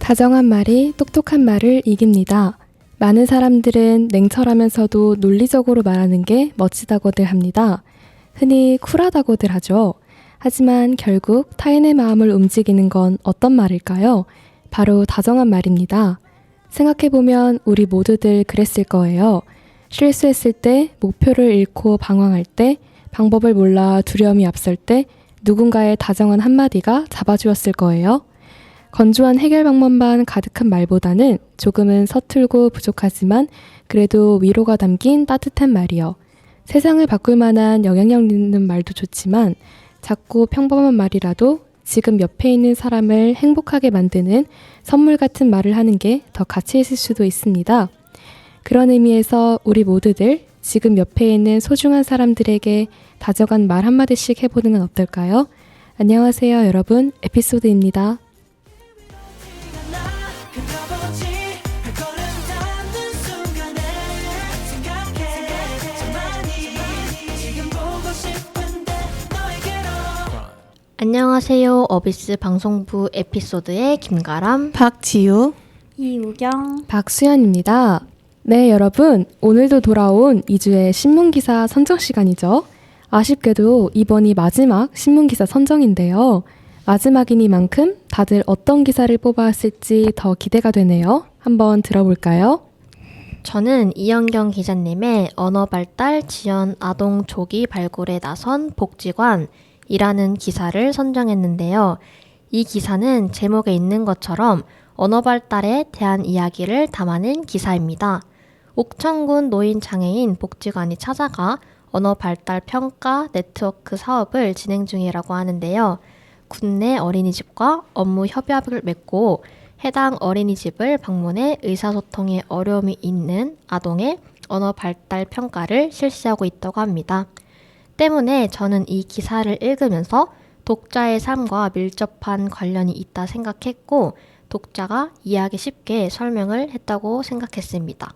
다정한 말이 똑똑한 말을 이깁니다. 많은 사람들은 냉철하면서도 논리적으로 말하는 게 멋지다고들 합니다. 흔히 쿨하다고들 하죠. 하지만 결국 타인의 마음을 움직이는 건 어떤 말일까요? 바로 다정한 말입니다. 생각해보면 우리 모두들 그랬을 거예요. 실수했을 때, 목표를 잃고 방황할 때, 방법을 몰라 두려움이 앞설 때 누군가의 다정한 한마디가 잡아주었을 거예요. 건조한 해결 방법만 가득한 말보다는 조금은 서툴고 부족하지만 그래도 위로가 담긴 따뜻한 말이요. 세상을 바꿀 만한 영향력 있는 말도 좋지만 작고 평범한 말이라도 지금 옆에 있는 사람을 행복하게 만드는 선물 같은 말을 하는 게 더 가치 있을 수도 있습니다. 그런 의미에서 우리 모두들 지금 옆에 있는 소중한 사람들에게 다정한 말 한마디씩 해보는 건 어떨까요? 안녕하세요, 여러분. 에피소드입니다. 안녕하세요. 어비스 방송부 에피소드의 김가람, 박지우, 이우경, 박수연입니다. 네, 여러분. 오늘도 돌아온 2주의 신문기사 선정 시간이죠. 아쉽게도 이번이 마지막 신문기사 선정인데요. 마지막이니만큼 다들 어떤 기사를 뽑아왔을지 더 기대가 되네요. 한번 들어볼까요? 저는 이영경 기자님의 언어발달 지원 아동 조기 발굴에 나선 복지관이라는 기사를 선정했는데요. 이 기사는 제목에 있는 것처럼 언어발달에 대한 이야기를 담아낸 기사입니다. 옥천군 노인장애인 복지관이 찾아가 언어발달 평가 네트워크 사업을 진행 중이라고 하는데요. 군내 어린이집과 업무 협약을 맺고 해당 어린이집을 방문해 의사소통에 어려움이 있는 아동의 언어발달 평가를 실시하고 있다고 합니다. 때문에 저는 이 기사를 읽으면서 독자의 삶과 밀접한 관련이 있다 생각했고 독자가 이해하기 쉽게 설명을 했다고 생각했습니다.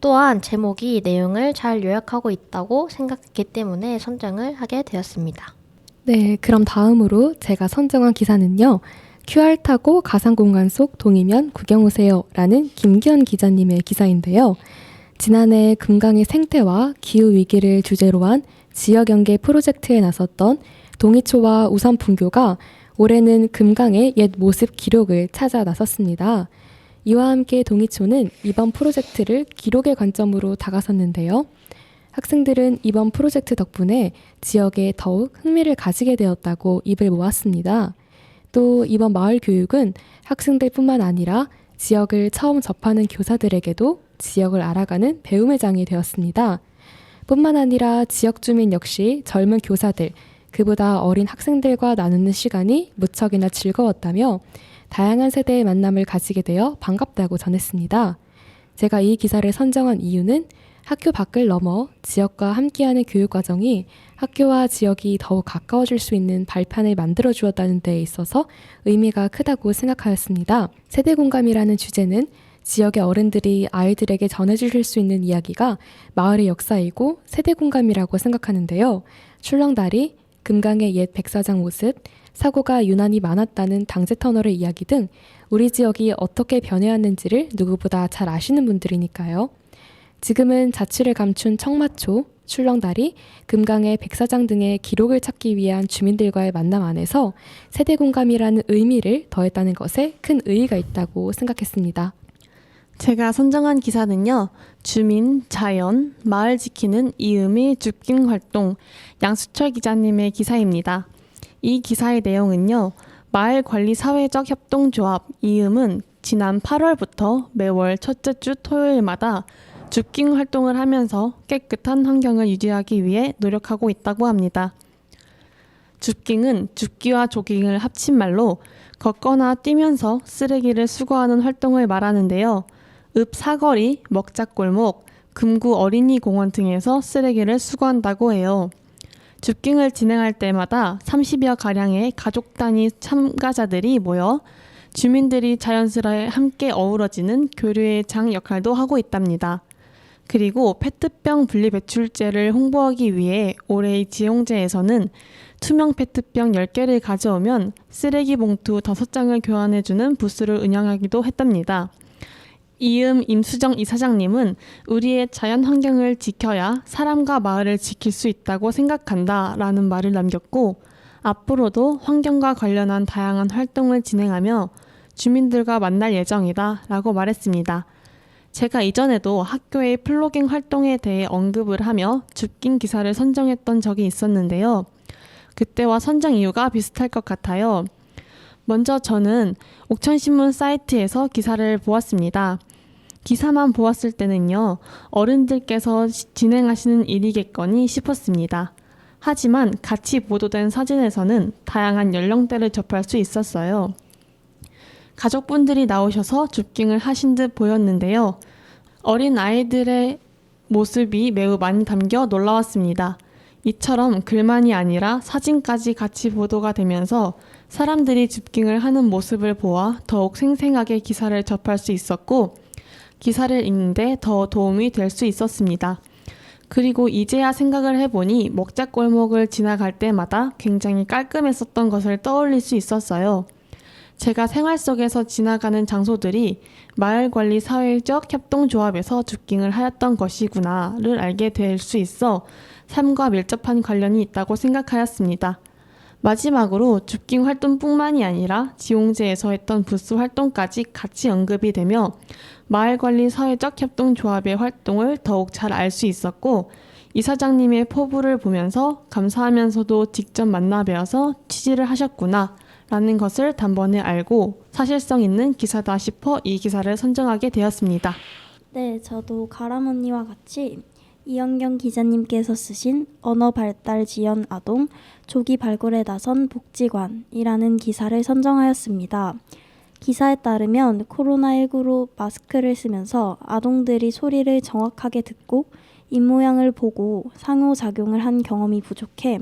또한 제목이 내용을 잘 요약하고 있다고 생각했기 때문에 선정을 하게 되었습니다. 네, 그럼 다음으로 제가 선정한 기사는요. QR 타고 가상공간 속 동이면 구경 오세요 라는 김기현 기자님의 기사인데요. 지난해 금강의 생태와 기후위기를 주제로 한 지역연계 프로젝트에 나섰던 동이초와 우산분교가 올해는 금강의 옛 모습 기록을 찾아 나섰습니다. 이와 함께 동이초는 이번 프로젝트를 기록의 관점으로 다가섰는데요. 학생들은 이번 프로젝트 덕분에 지역에 더욱 흥미를 가지게 되었다고 입을 모았습니다. 또 이번 마을 교육은 학생들뿐만 아니라 지역을 처음 접하는 교사들에게도 지역을 알아가는 배움의 장이 되었습니다. 뿐만 아니라 지역 주민 역시 젊은 교사들, 그보다 어린 학생들과 나누는 시간이 무척이나 즐거웠다며 다양한 세대의 만남을 가지게 되어 반갑다고 전했습니다. 제가 이 기사를 선정한 이유는 학교 밖을 넘어 지역과 함께하는 교육과정이 학교와 지역이 더욱 가까워질 수 있는 발판을 만들어 주었다는 데 있어서 의미가 크다고 생각하였습니다. 세대공감이라는 주제는 지역의 어른들이 아이들에게 전해주실 수 있는 이야기가 마을의 역사이고 세대공감이라고 생각하는데요. 출렁다리, 금강의 옛 백사장 모습, 사고가 유난히 많았다는 당제터널의 이야기 등 우리 지역이 어떻게 변해왔는지를 누구보다 잘 아시는 분들이니까요. 지금은 자취를 감춘 청마초, 출렁다리, 금강의 백사장 등의 기록을 찾기 위한 주민들과의 만남 안에서 세대공감이라는 의미를 더했다는 것에 큰 의의가 있다고 생각했습니다. 제가 선정한 기사는요. 주민, 자연, 마을 지키는 이음의 줍깅 활동 양수철 기자님의 기사입니다. 이 기사의 내용은요. 마을관리사회적 협동조합 이음은 지난 8월부터 매월 첫째 주 토요일마다 줍깅 활동을 하면서 깨끗한 환경을 유지하기 위해 노력하고 있다고 합니다. 줍깅은 줍기와 조깅을 합친 말로 걷거나 뛰면서 쓰레기를 수거하는 활동을 말하는데요. 읍 사거리, 먹자골목, 금구 어린이공원 등에서 쓰레기를 수거한다고 해요. 줍깅을 진행할 때마다 30여 가량의 가족 단위 참가자들이 모여 주민들이 자연스레 함께 어우러지는 교류의 장 역할도 하고 있답니다. 그리고 페트병 분리배출제를 홍보하기 위해 올해 지용제에서는 투명 페트병 10개를 가져오면 쓰레기 봉투 5장을 교환해주는 부스를 운영하기도 했답니다. 이음 임수정 이사장님은 우리의 자연 환경을 지켜야 사람과 마을을 지킬 수 있다고 생각한다 라는 말을 남겼고, 앞으로도 환경과 관련한 다양한 활동을 진행하며 주민들과 만날 예정이다 라고 말했습니다. 제가 이전에도 학교의 플로깅 활동에 대해 언급을 하며 줍긴 기사를 선정했던 적이 있었는데요. 그때와 선정 이유가 비슷할 것 같아요. 먼저 저는 옥천신문 사이트에서 기사를 보았습니다. 기사만 보았을 때는요, 어른들께서 진행하시는 일이겠거니 싶었습니다. 하지만 같이 보도된 사진에서는 다양한 연령대를 접할 수 있었어요. 가족분들이 나오셔서 줍깅을 하신 듯 보였는데요. 어린 아이들의 모습이 매우 많이 담겨 놀라웠습니다. 이처럼 글만이 아니라 사진까지 같이 보도가 되면서 사람들이 줍깅을 하는 모습을 보아 더욱 생생하게 기사를 접할 수 있었고, 기사를 읽는데 더 도움이 될 수 있었습니다. 그리고 이제야 생각을 해보니 먹자골목을 지나갈 때마다 굉장히 깔끔했었던 것을 떠올릴 수 있었어요. 제가 생활 속에서 지나가는 장소들이 마을관리 사회적 협동조합에서 줍깅을 하였던 것이구나를 알게 될 수 있어 삶과 밀접한 관련이 있다고 생각하였습니다. 마지막으로 줍깅 활동뿐만이 아니라 지용제에서 했던 부스 활동까지 같이 언급이 되며 마을관리 사회적 협동조합의 활동을 더욱 잘 알 수 있었고, 이사장님의 포부를 보면서 감사하면서도 직접 만나 뵈어서 취지를 하셨구나 라는 것을 단번에 알고 사실성 있는 기사다 싶어 이 기사를 선정하게 되었습니다. 네, 저도 가람 언니와 같이 이영경 기자님께서 쓰신 언어 발달 지원 아동 조기 발굴에 나선 복지관이라는 기사를 선정하였습니다. 기사에 따르면 코로나19로 마스크를 쓰면서 아동들이 소리를 정확하게 듣고 입모양을 보고 상호작용을 한 경험이 부족해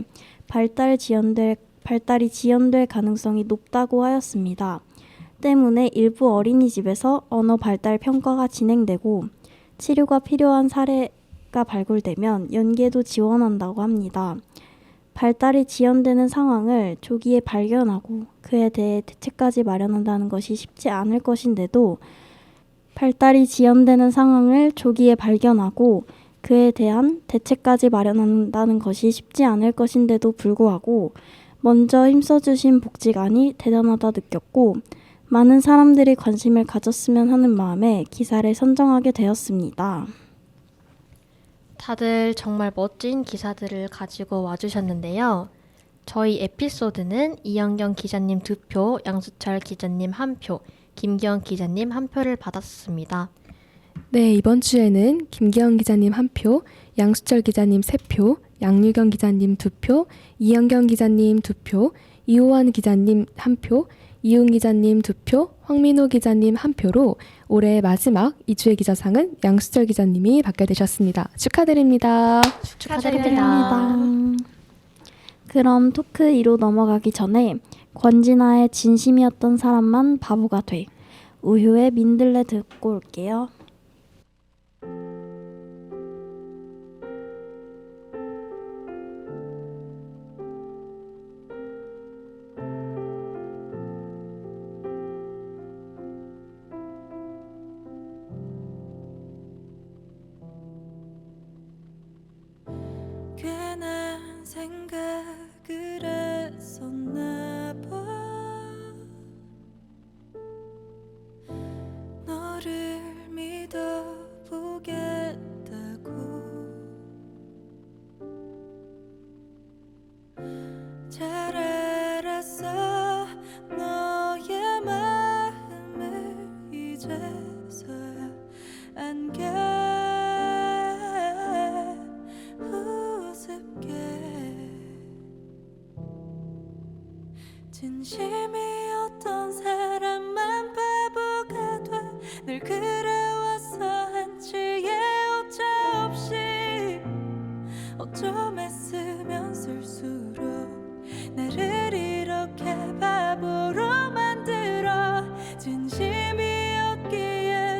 발달이 지연될 가능성이 높다고 하였습니다. 때문에 일부 어린이집에서 언어 발달 평가가 진행되고 치료가 필요한 사례가 발굴되면 연계도 지원한다고 합니다. 발달이 지연되는 상황을 조기에 발견하고 그에 대해 대책까지 마련한다는 것이 쉽지 않을 것인데도 발달이 지연되는 상황을 조기에 발견하고 그에 대한 대책까지 마련한다는 것이 쉽지 않을 것인데도 불구하고 먼저 힘써주신 복지관이 대단하다 느꼈고, 많은 사람들이 관심을 가졌으면 하는 마음에 기사를 선정하게 되었습니다. 다들 정말 멋진 기사들을 가지고 와주셨는데요. 저희 에피소드는 이영경 기자님 2표, 양수철 기자님 1표, 김기현 기자님 1표를 받았습니다. 네, 이번 주에는 김기현 기자님 1표, 양수철 기자님 3표, 양유경 기자님 2표, 이영경 기자님 2표, 이호환 기자님 1표, 이훈 기자님 2표, 황민호 기자님 1표로 올해 마지막 2주의 기자상은 양수철 기자님이 받게 되셨습니다. 축하드립니다. 축하드립니다. 그럼 토크 2로 넘어가기 전에 권진아의 진심이었던 사람만 바보가 돼. 우효의 민들레 듣고 올게요. 괜한 생각을 했었나 봐. 너를 믿어보겠다고. 잘 알았어 너의 마음을 이제서야 안겨. 진심이었던 사람만 바보가 돼. 늘 그래왔어 한치의 오차 없이. 어쩜 애쓰면 쓸수록 나를 이렇게 바보로 만들어. 진심이었기에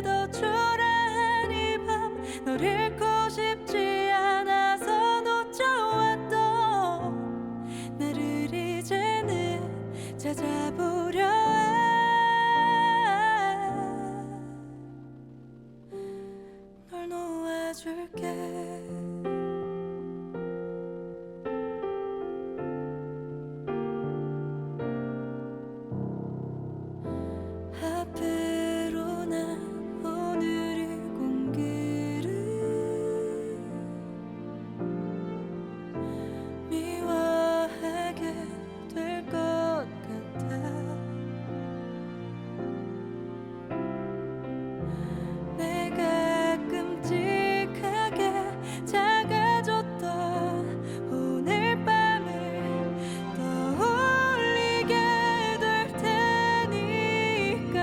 더 초라한 이 밤 널 잃고 싶지 않아서 놓쳐왔던 나를 앞으로 난 오늘의 공기를 미워하게 될 것 같아. 내가 끔찍하게 작아졌던 오늘 밤을 떠올리게 될 테니까.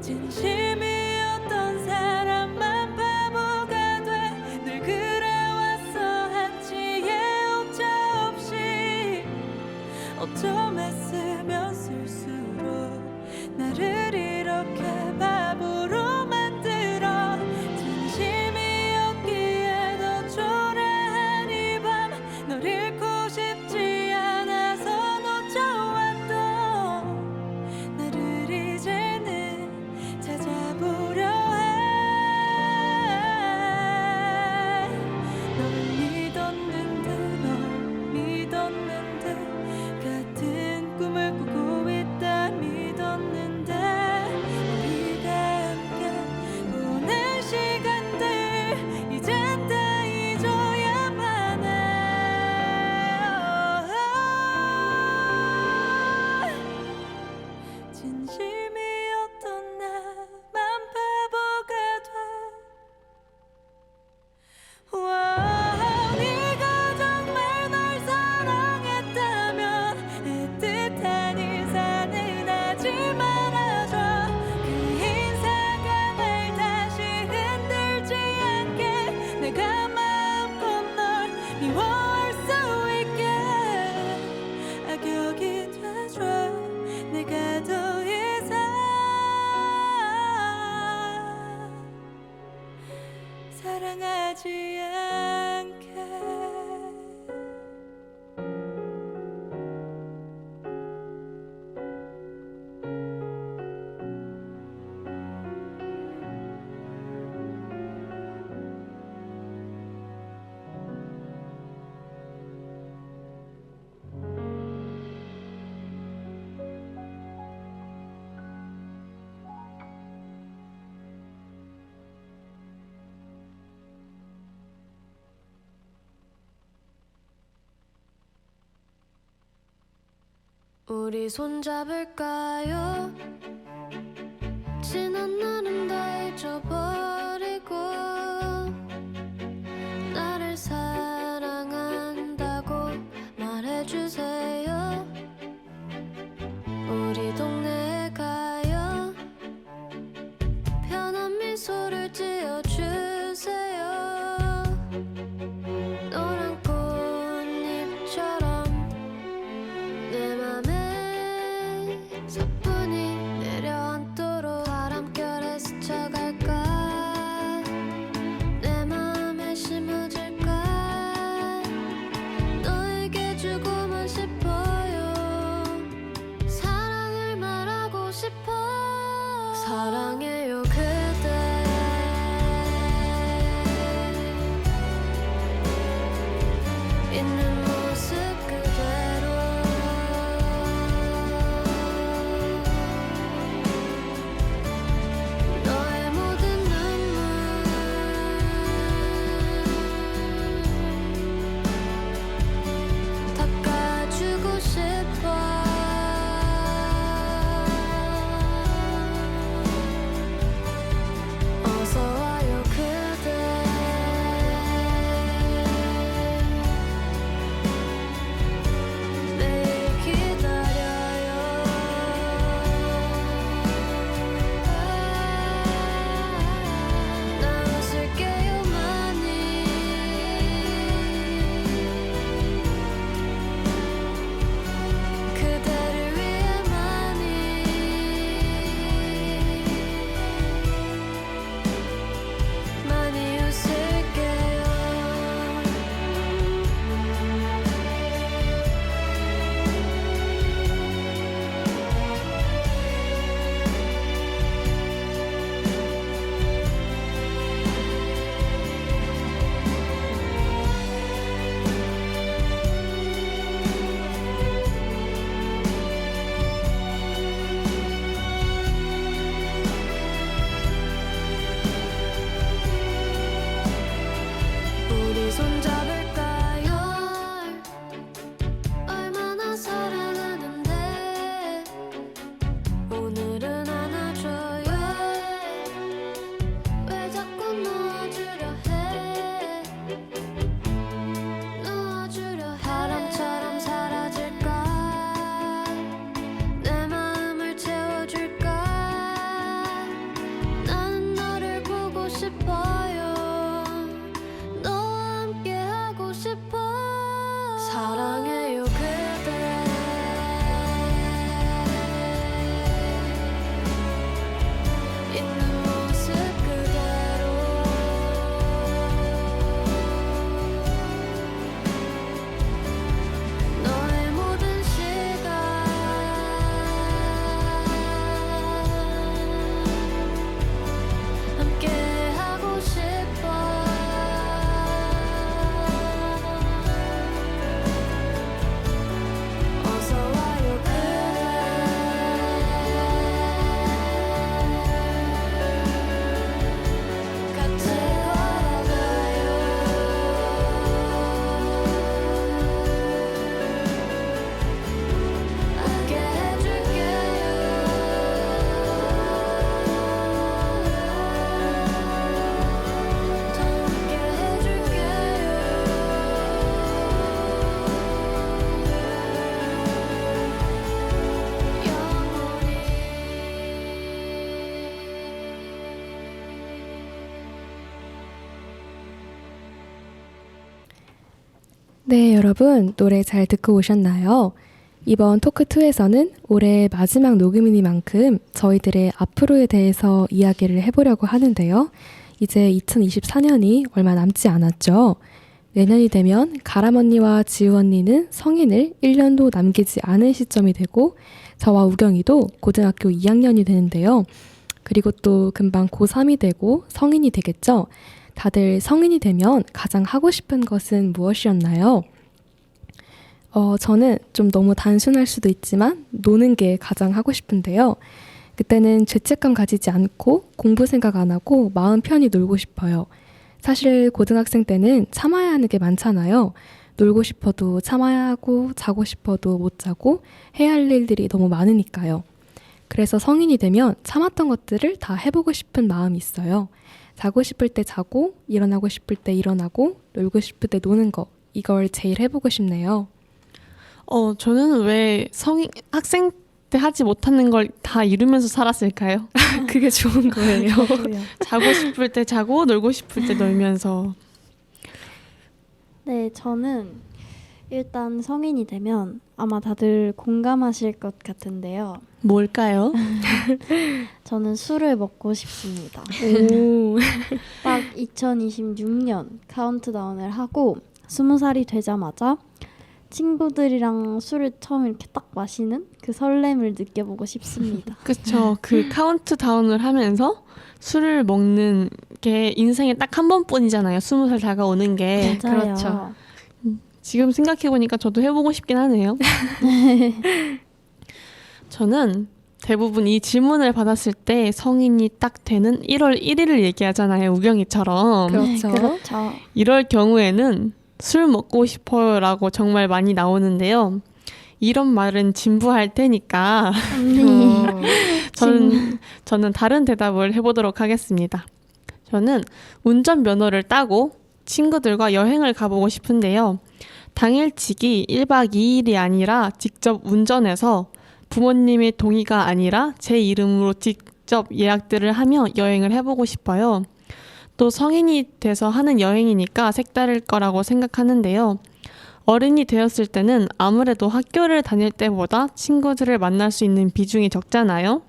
진심이었던 사람만 바보가 돼 늘 그래왔어. 한치의 오차 없이 어쩜 애쓰면 쓸수록 나를 이렇게 바보로 만들어. 진심이었기에 더 초라한 이 밤 널 잃고 싶지 않아서 놓쳐왔던 나를 이제는 찾아보려 해. 널 믿었는데 같은 꿈을 꾸고 있다 믿었는데 우리가 함께 보낸 시간들 이젠 다 잊어야만 해. 진심이었던 나만 바보가 돼. 네가 정말 날 사랑했다면 애틋한 인사는 하지 말아줘. 그 인사가 날 다시 흔들지 않게 내가 마음껏 널 미워할 수 있게 악역이 돼줘. 내가 더 이상 사랑하지 않게. 우리 손잡을까요? 지난 날은 다 잊어버리고 나를 사랑한다고 말해주세요. 우리 동네에 가요. 편한 미소를 지어주세요. 노란 꽃잎처럼 내 맘에 사뿐히 내려앉도록 바람결에 스쳐갈까. 네, 여러분 노래 잘 듣고 오셨나요? 이번 토크2에서는 올해 마지막 녹음이니만큼 저희들의 앞으로에 대해서 이야기를 해보려고 하는데요. 이제 2024년이 얼마 남지 않았죠. 내년이 되면 가람 언니와 지우 언니는 성인을 1년도 남기지 않은 시점이 되고 저와 우경이도 고등학교 2학년이 되는데요. 그리고 또 금방 고3이 되고 성인이 되겠죠. 다들 성인이 되면 가장 하고 싶은 것은 무엇이었나요? 저는 좀 너무 단순할 수도 있지만 노는 게 가장 하고 싶은데요. 그때는 죄책감 가지지 않고 공부 생각 안 하고 마음 편히 놀고 싶어요. 사실 고등학생 때는 참아야 하는 게 많잖아요. 놀고 싶어도 참아야 하고 자고 싶어도 못 자고 해야 할 일들이 너무 많으니까요. 그래서 성인이 되면 참았던 것들을 다 해보고 싶은 마음이 있어요. 자고 싶을 때 자고 일어나고 싶을 때 일어나고 놀고 싶을 때 노는 거 이걸 제일 해보고 싶네요. 저는 왜 학생 때 하지 못하는 걸 다 이루면서 살았을까요? 그게 좋은 거예요. 자고 싶을 때 자고 놀고 싶을 때 놀면서. 네, 저는 일단 성인이 되면 아마 다들 공감하실 것 같은데요. 뭘까요? 저는 술을 먹고 싶습니다. 오. 딱 2026년 카운트다운을 하고 20살이 되자마자 친구들이랑 술을 처음 이렇게 딱 마시는 그 설렘을 느껴보고 싶습니다. 그쵸. 그 카운트다운을 하면서 술을 먹는 게 인생에 딱 한 번뿐이잖아요. 20살 다가오는 게. 맞아요. 그렇죠. 지금 생각해보니까 저도 해보고 싶긴 하네요. 저는 대부분 이 질문을 받았을 때 성인이 딱 되는 1월 1일을 얘기하잖아요. 우경이처럼. 그렇죠. 그렇죠. 이럴 경우에는 술 먹고 싶어요라고 정말 많이 나오는데요. 이런 말은 진부할 테니까 저는 다른 대답을 해보도록 하겠습니다. 저는 운전면허를 따고 친구들과 여행을 가보고 싶은데요. 당일치기 1박 2일이 아니라 직접 운전해서 부모님의 동의가 아니라 제 이름으로 직접 예약들을 하며 여행을 해보고 싶어요. 또 성인이 돼서 하는 여행이니까 색다를 거라고 생각하는데요. 어른이 되었을 때는 아무래도 학교를 다닐 때보다 친구들을 만날 수 있는 비중이 적잖아요.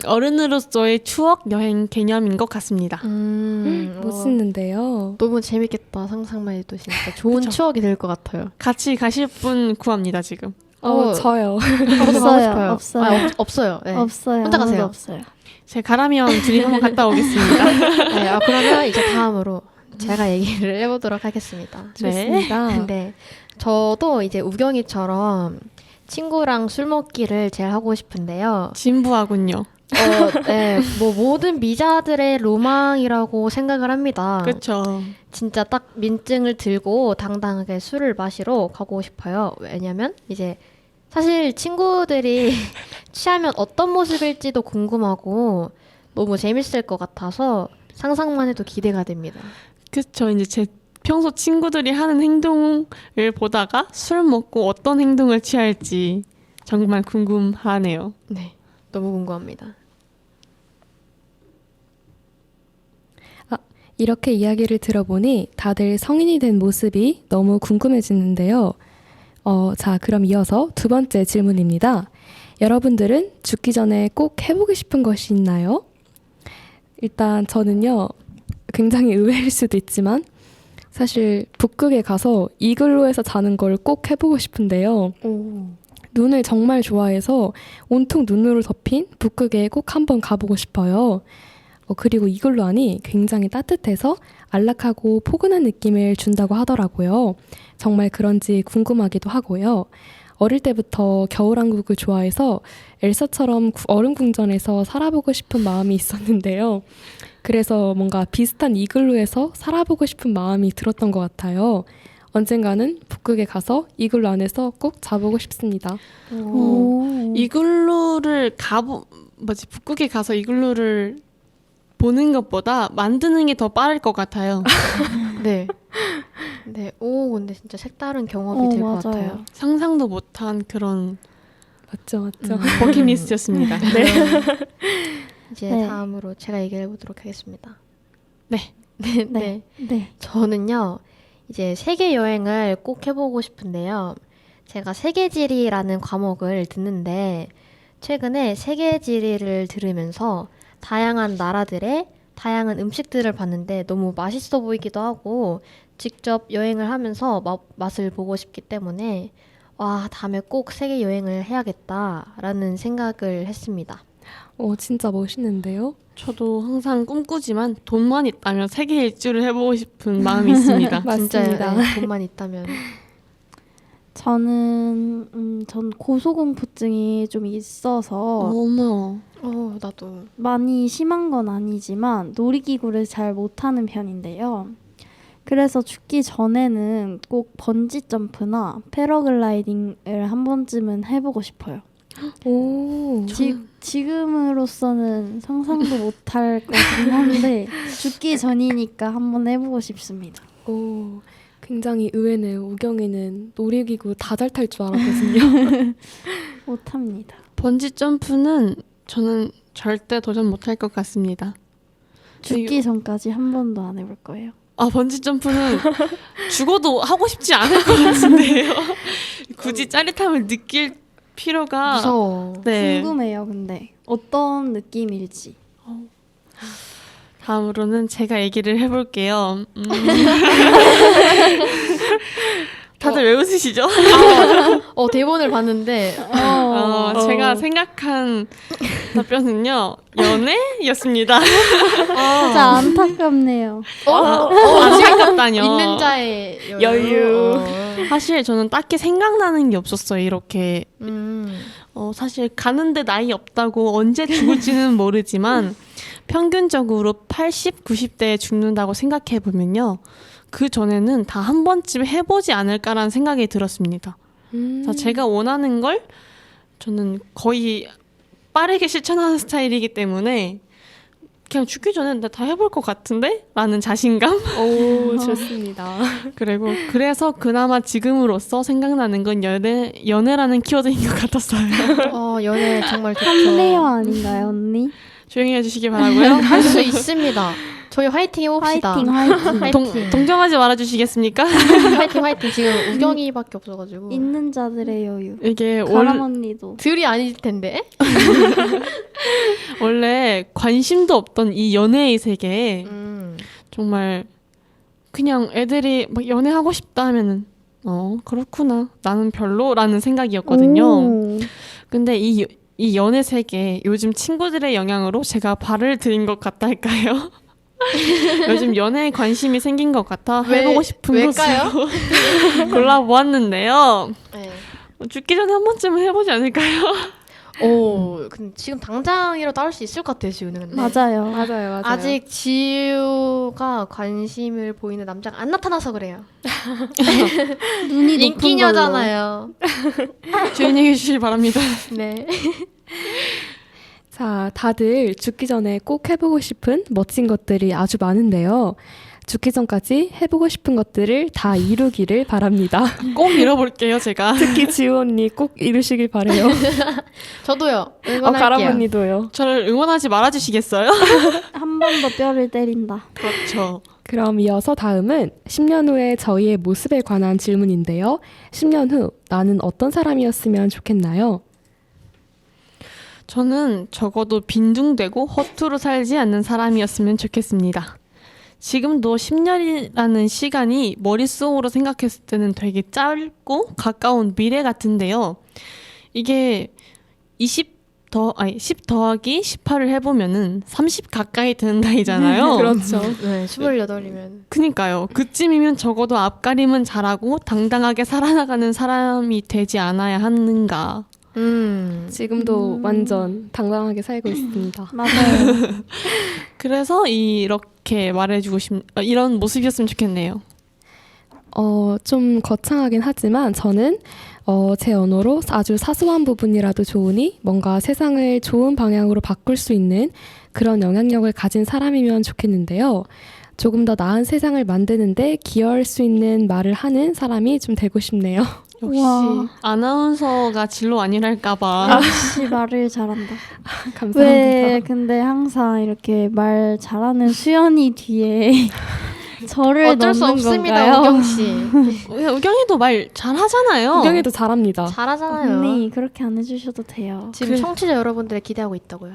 어른으로서의 추억 여행 개념인 것 같습니다. 멋있는데요. 너무 재밌겠다. 상상만 해도 진짜 좋은 그쵸. 추억이 될 것 같아요. 같이 가실 분 구합니다, 지금. 저요. 저도 가고 싶어요. 없어요. 없어요. 네. 없어요. 혼자 가세요. 아무도 없어요. 제 가라면 둘이 한번 갔다 오겠습니다. 네, 그러면 이제 다음으로 제가 얘기를 해보도록 하겠습니다. 좋습니다. 네, 저도 이제 우경이처럼 친구랑 술 먹기를 제일 하고 싶은데요. 진부하군요. 네, 뭐 모든 미자들의 로망이라고 생각을 합니다. 그렇죠. 진짜 딱 민증을 들고 당당하게 술을 마시러 가고 싶어요. 왜냐면 이제 사실 친구들이 취하면 어떤 모습일지도 궁금하고 너무 재밌을 것 같아서 상상만 해도 기대가 됩니다. 그렇죠. 이제 제 평소 친구들이 하는 행동을 보다가 술 먹고 어떤 행동을 취할지 정말 궁금하네요. 네, 너무 궁금합니다. 이렇게 이야기를 들어보니 다들 성인이 된 모습이 너무 궁금해지는데요. 자, 그럼 이어서 두 번째 질문입니다. 여러분들은 죽기 전에 꼭 해보고 싶은 것이 있나요? 일단 저는요, 굉장히 의외일 수도 있지만 사실 북극에 가서 이글루에서 자는 걸 꼭 해보고 싶은데요. 눈을 정말 좋아해서 온통 눈으로 덮인 북극에 꼭 한번 가보고 싶어요. 그리고 이글루 안이 굉장히 따뜻해서 안락하고 포근한 느낌을 준다고 하더라고요. 정말 그런지 궁금하기도 하고요. 어릴 때부터 겨울왕국을 좋아해서 엘사처럼 얼음궁전에서 살아보고 싶은 마음이 있었는데요. 그래서 뭔가 비슷한 이글루에서 살아보고 싶은 마음이 들었던 것 같아요. 언젠가는 북극에 가서 이글루 안에서 꼭 자보고 싶습니다. 이글루를 북극에 가서 이글루를 보는 것보다 만드는 게 더 빠를 것 같아요. 네. 네. 근데 진짜 색다른 경험이 될 것 맞아요. 같아요. 상상도 못한 그런 맞죠. 버킷리스트였습니다. 네. 이제 네. 다음으로 제가 얘기를 해보도록 하겠습니다. 네. 네. 네. 네. 저는요, 이제 세계 여행을 꼭 해보고 싶은데요. 제가 세계지리라는 과목을 듣는데 최근에 세계지리를 들으면서 다양한 나라들의 다양한 음식들을 봤는데 너무 맛있어 보이기도 하고 직접 여행을 하면서 맛을 보고 싶기 때문에 와, 다음에 꼭 세계 여행을 해야겠다라는 생각을 했습니다. 진짜 멋있는데요? 저도 항상 꿈꾸지만 돈만 있다면 세계 일주를 해보고 싶은 마음이 있습니다. 진짜 맞습니다. 돈만 있다면. 전 고소공포증이 좀 있어서 어머. 나도. 많이 심한 건 아니지만 놀이기구를 잘 못하는 편인데요. 그래서 죽기 전에는 꼭 번지 점프나 패러글라이딩을 한 번쯤은 해보고 싶어요. 오, 지금으로서는 상상도 못할 거긴 한데 죽기 전이니까 한번 해보고 싶습니다. 오, 굉장히 의외네요. 우경이는 놀이기구 다 잘 탈 줄 알았거든요. 못합니다. 번지 점프는 저는 절대 도전 못할 것 같습니다. 죽기 전까지 한 번도 안 해볼 거예요. 번지 점프는 죽어도 하고 싶지 않을 것 같은데요. 굳이 짜릿함을 느낄 필요가 무서워. 네. 궁금해요, 근데 어떤 느낌일지. 다음으로는 제가 얘기를 해볼게요. 다들 왜 웃으시죠? 대본을 봤는데 제가 생각한 답변은요, 연애였습니다. 진짜 안타깝네요. 안타깝다뇨. 있는 자의 여유. 사실 저는 딱히 생각나는 게 없었어요. 이렇게 사실 가는데 나이 없다고 언제 죽을지는 모르지만 평균적으로 80, 90대에 죽는다고 생각해 보면요, 그 전에는 다 한 번쯤 해보지 않을까라는 생각이 들었습니다. 제가 원하는 걸 저는 거의 빠르게 실천하는 스타일이기 때문에 그냥 죽기 전에 나 다 해볼 것 같은데? 라는 자신감? 오, 좋습니다. 그래서 그나마 지금으로서 생각나는 건 연애라는 키워드인 것 같았어요. 연애 정말 좋죠. 플레이어 아닌가요, 언니? 조용히 해주시기 바라고요. 할 수 있습니다. 저희 화이팅 해봅시다. 화이팅. 동정하지 말아주시겠습니까? 화이팅. 지금 우경이밖에 없어가지고. 있는 자들의 여유. 이게 가람 언니도. 들이 아닐 텐데. 원래 관심도 없던 이 연애의 세계에 정말 그냥 애들이 막 연애하고 싶다 하면은 그렇구나, 나는 별로라는 생각이었거든요. 오. 근데 이 연애 세계, 요즘 친구들의 영향으로 제가 발을 들인 것 같달까요? 요즘 연애에 관심이 생긴 것 같아 해보고 싶은 왜일까요? 것으로 골라보았는데요. 네. 죽기 전에 한 번쯤은 해보지 않을까요? 근데 지금 당장이라도 할 수 있을 것 같아요, 지우는. 근데. 맞아요. 맞아요. 아직 지우가 관심을 보이는 남자가 안 나타나서 그래요. 눈이 높은 인기녀잖아요. 조용히 해주시기 바랍니다. 네. 자, 다들 죽기 전에 꼭 해보고 싶은 멋진 것들이 아주 많은데요. 죽기 전까지 해보고 싶은 것들을 다 이루기를 바랍니다. 꼭 잃어볼게요, 제가. 특히 지우 언니 꼭 이루시길 바래요. 저도요. 가람 응원할게요. 언니도요. 저를 응원하지 말아주시겠어요? 한 번 더 뼈를 때린다. 그렇죠. 그럼 이어서 다음은 10년 후의 저희의 모습에 관한 질문인데요. 10년 후 나는 어떤 사람이었으면 좋겠나요? 저는 적어도 빈둥대고 허투루 살지 않는 사람이었으면 좋겠습니다. 지금도 10년이라는 시간이 머릿속으로 생각했을 때는 되게 짧고 가까운 미래 같은데요. 이게 10 더하기 18을 해보면은 30 가까이 되는 나이잖아요. 그렇죠. 네, 28이면. 그니까요. 그쯤이면 적어도 앞가림은 잘하고 당당하게 살아나가는 사람이 되지 않아야 하는가. 지금도 완전 당당하게 살고 있습니다. 맞아요. 그래서 이렇게 말해주고 이런 모습이었으면 좋겠네요. 좀 거창하긴 하지만 저는 제 언어로 아주 사소한 부분이라도 좋으니 뭔가 세상을 좋은 방향으로 바꿀 수 있는 그런 영향력을 가진 사람이면 좋겠는데요. 조금 더 나은 세상을 만드는데 기여할 수 있는 말을 하는 사람이 좀 되고 싶네요. 역시 우와. 아나운서가 진로 아니랄까봐. 역시 말을 잘한다. 감사합니다. 왜 근데 항상 이렇게 말 잘하는 수연이 뒤에 저를 어쩔 수 넣는 없습니다, 건가요? 우경 씨. 우경이도 말 잘하잖아요. 우경이도 잘합니다. 잘하잖아요. 언니 그렇게 안 해주셔도 돼요. 지금 그- 청취자 여러분들 기대하고 있다고요.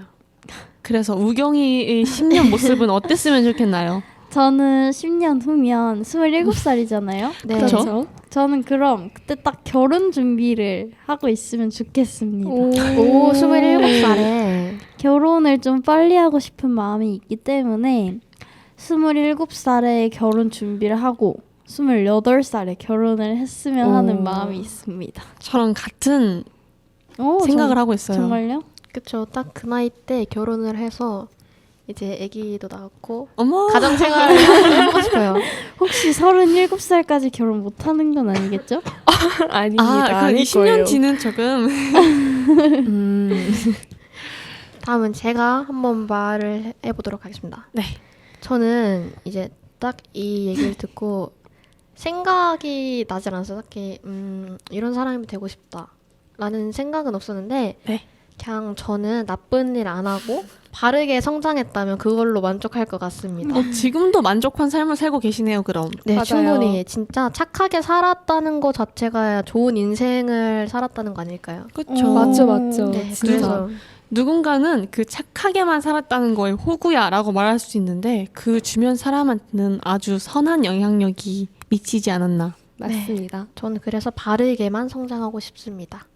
그래서 우경이의 10년 모습은 어땠으면 좋겠나요? 저는 10년 후면 27살이잖아요. 네. 그렇죠. 저는 그럼 그때 딱 결혼 준비를 하고 있으면 좋겠습니다. 오, 27살에. 결혼을 좀 빨리 하고 싶은 마음이 있기 때문에 27살에 결혼 준비를 하고 28살에 결혼을 했으면 하는 마음이 있습니다. 저랑 같은 생각을 하고 있어요. 정말요? 그쵸. 딱 그 나이 때 결혼을 해서 이제 아기도 낳았고 어머. 가정 생활을 하고 싶어요. 혹시 37살까지 결혼 못하는 건 아니겠죠? 아닙니다. 그 아닐 20년 거예요. 뒤는 조금 다음은 제가 한번 말을 해보도록 하겠습니다. 네. 저는 이제 딱 이 얘기를 듣고 생각이 나질 않았어요. 딱히 이런 사람이 되고 싶다라는 생각은 없었는데 네. 그냥 저는 나쁜 일 안 하고 바르게 성장했다면 그걸로 만족할 것 같습니다. 지금도 만족한 삶을 살고 계시네요. 그럼. 네, 맞아요. 충분히 진짜 착하게 살았다는 거 자체가 좋은 인생을 살았다는 거 아닐까요? 그렇죠. 맞죠. 네, 진짜. 그래서 누군가는 그 착하게만 살았다는 거에 호구야라고 말할 수 있는데 그 주변 사람한테는 아주 선한 영향력이 미치지 않았나. 맞습니다. 저는 그래서 바르게만 성장하고 싶습니다.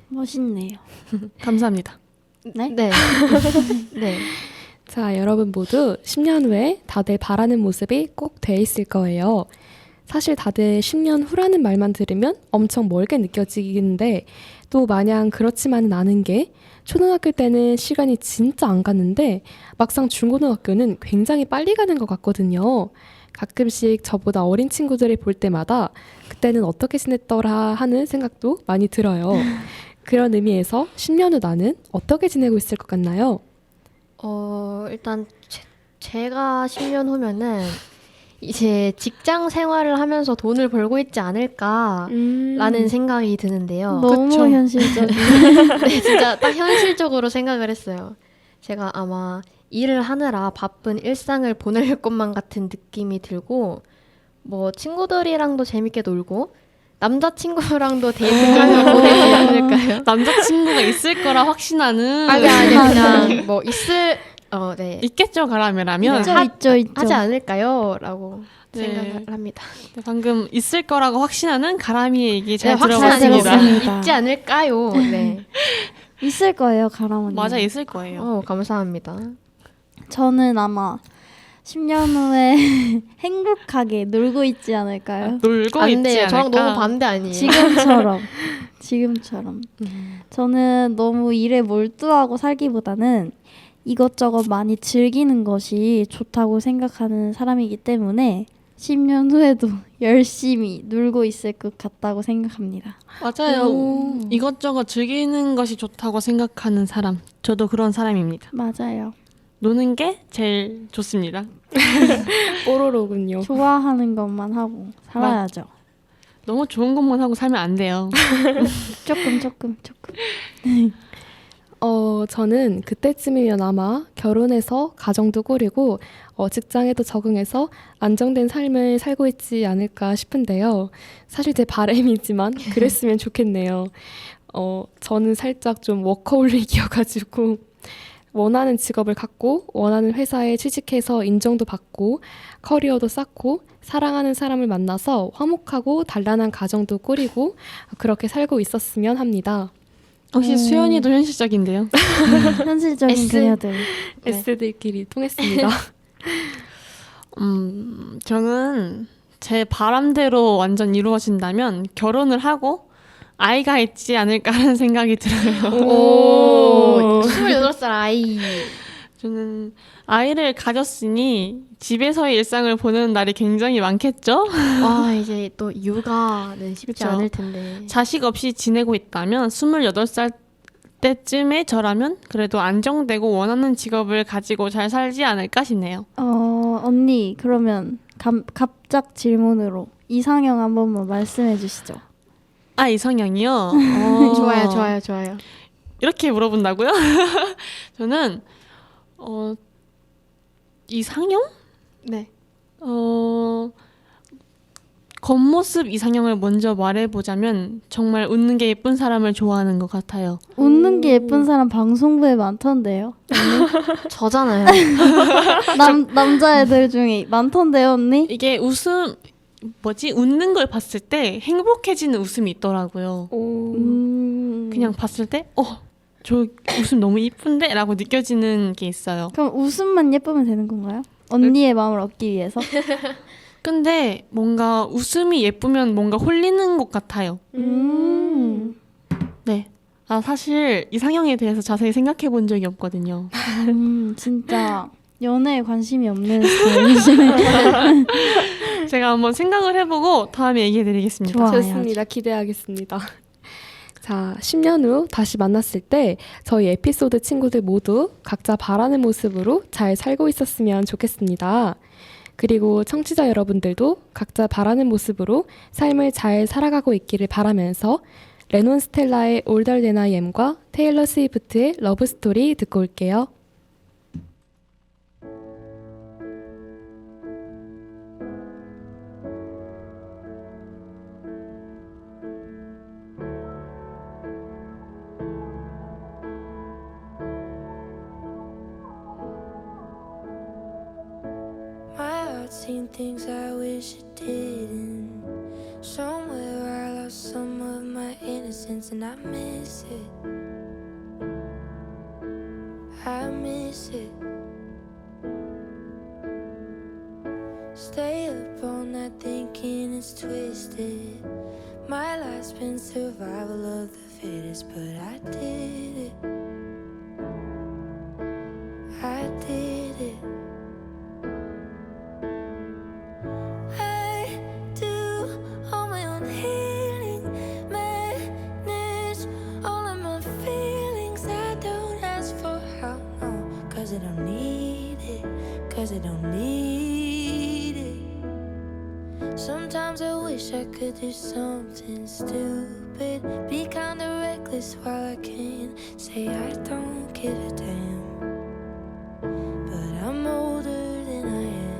멋있네요. 감사합니다. 네? 네. 네. 자, 여러분 모두 10년 후에 다들 바라는 모습이 꼭 돼 있을 거예요. 사실 다들 10년 후라는 말만 들으면 엄청 멀게 느껴지는데 또 마냥 그렇지만은 않은 게 초등학교 때는 시간이 진짜 안 갔는데 막상 중고등학교는 굉장히 빨리 가는 것 같거든요. 가끔씩 저보다 어린 친구들을 볼 때마다 그때는 어떻게 지냈더라 하는 생각도 많이 들어요. 그런 의미에서 10년 후 나는 어떻게 지내고 있을 것 같나요? 일단 제가 10년 후면은 이제 직장 생활을 하면서 돈을 벌고 있지 않을까라는 생각이 드는데요. 너무 그쵸. 현실적인. 네, 진짜 딱 현실적으로 생각을 했어요. 제가 아마 일을 하느라 바쁜 일상을 보낼 것만 같은 느낌이 들고 뭐 친구들이랑도 재밌게 놀고 남자친구랑도 데이트를 보내지 않을까요? 남자친구가 있을 거라 확신하는 아니 그냥 뭐 네. 있겠죠. 가라면 있죠. 하지 않을까요? 라고 네. 생각을 합니다. 네, 방금 있을 거라고 확신하는 가람이의 얘기 잘 확실히 들어봤습니다. 들었습니다. 있지 않을까요? 네. 있을 거예요, 가람언니. 맞아, 있을 거예요. 감사합니다. 저는 아마 10년 후에 행복하게 놀고 있지 않을까요? 놀고 안 있지 돼요. 저랑 않을까. 너무 반대 아니에요. 지금처럼. 저는 너무 일에 몰두하고 살기보다는 이것저것 많이 즐기는 것이 좋다고 생각하는 사람이기 때문에 10년 후에도 열심히 놀고 있을 것 같다고 생각합니다. 맞아요. 이것저것 즐기는 것이 좋다고 생각하는 사람. 저도 그런 사람입니다. 맞아요. 노는 게 제일 좋습니다. 뽀로로군요. 좋아하는 것만 하고 살아야죠. 너무 좋은 것만 하고 살면 안 돼요. 조금. 저는 그때쯤이면 아마 결혼해서 가정도 꾸리고 직장에도 적응해서 안정된 삶을 살고 있지 않을까 싶은데요. 사실 제 바람이지만 그랬으면 좋겠네요. 저는 살짝 좀 워커홀릭이어가지고 원하는 직업을 갖고 원하는 회사에 취직해서 인정도 받고 커리어도 쌓고 사랑하는 사람을 만나서 화목하고 단란한 가정도 꾸리고 그렇게 살고 있었으면 합니다. 혹시 수연이도 현실적인데요? 현실적인 S. 그녀들. 네. S들끼리 통했습니다. 저는 제 바람대로 완전 이루어진다면 결혼을 하고 아이가 있지 않을까 하는 생각이 들어요. 오, 28살 아이. 저는 아이를 가졌으니 집에서의 일상을 보는 날이 굉장히 많겠죠? 이제 또 육아는 쉽지 그쵸. 않을 텐데. 자식 없이 지내고 있다면 28살 때쯤에 저라면 그래도 안정되고 원하는 직업을 가지고 잘 살지 않을까 싶네요. 언니 그러면 갑작 질문으로 이상형 한 번만 말씀해 주시죠. 아, 이성형이요? 좋아요. 이렇게 물어본다고요? 저는 이상형? 네. 겉모습 이상형을 먼저 말해보자면 정말 웃는 게 예쁜 사람을 좋아하는 것 같아요. 웃는 게 예쁜 사람 방송부에 많던데요. 저잖아요. 남자애들 중에 많던데요, 언니? 이게 웃는 걸 봤을 때 행복해지는 웃음이 있더라고요. 그냥 봤을 때 저 웃음 너무 이쁜데? 라고 느껴지는 게 있어요. 그럼 웃음만 예쁘면 되는 건가요? 언니의 마음을 얻기 위해서? 근데 뭔가 웃음이 예쁘면 뭔가 홀리는 것 같아요. 네. 사실 이상형에 대해서 자세히 생각해 본 적이 없거든요. 진짜 연애에 관심이 없는 스타일이시네. 제가 한번 생각을 해보고 다음에 얘기해 드리겠습니다. 좋아요. 좋습니다. 기대하겠습니다. 자, 10년 후 다시 만났을 때 저희 에피소드 친구들 모두 각자 바라는 모습으로 잘 살고 있었으면 좋겠습니다. 그리고 청취자 여러분들도 각자 바라는 모습으로 삶을 잘 살아가고 있기를 바라면서 레논 스텔라의 Older Than I Am과 테일러 스위프트의 러브 스토리 듣고 올게요. My heart's seen things I wish it didn't. Somewhere I lost some of my innocence and I miss it. I miss it. Stay up all night thinking it's twisted. My life's been survival of the fittest, but I did it. I did it. I do all my own healing, manage all of my feelings. I don't ask for help, no, 'cause I don't need it, 'cause I don't need it. Sometimes I wish I could do something stupid, be kinda reckless while I can say I don't give a damn. But I'm older than I am.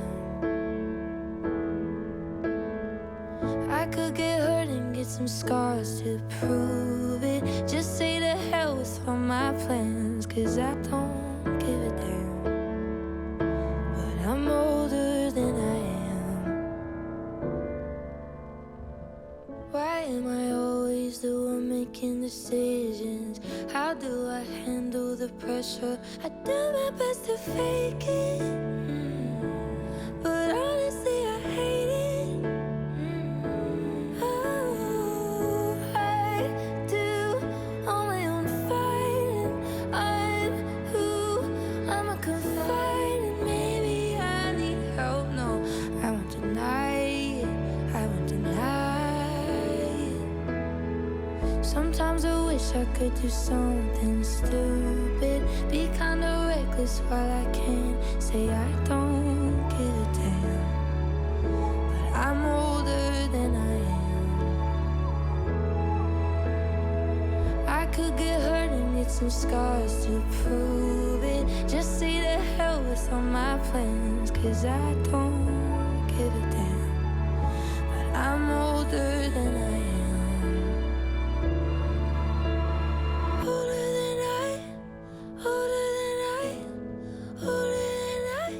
I could get hurt and get some scars to prove it. Just say to hell with all my plans, 'cause I don't give a damn. But I'm older than I am. Why am I always the one making decisions? How do I handle the pressure? I do my best to fake it, but honestly I hate it. Oh, I do all my own fighting. I'm a confiding. Maybe I need help. No, I won't deny it. I won't deny it. Sometimes I wish I could do something stupid, be kinda reckless while I can say I don't give a damn. But I'm older than I am. I could get hurt and get some scars to prove it. Just say to hell with all my plans, 'cause I don't give a damn. But I'm older than I am. Older than I, older than I, older than I.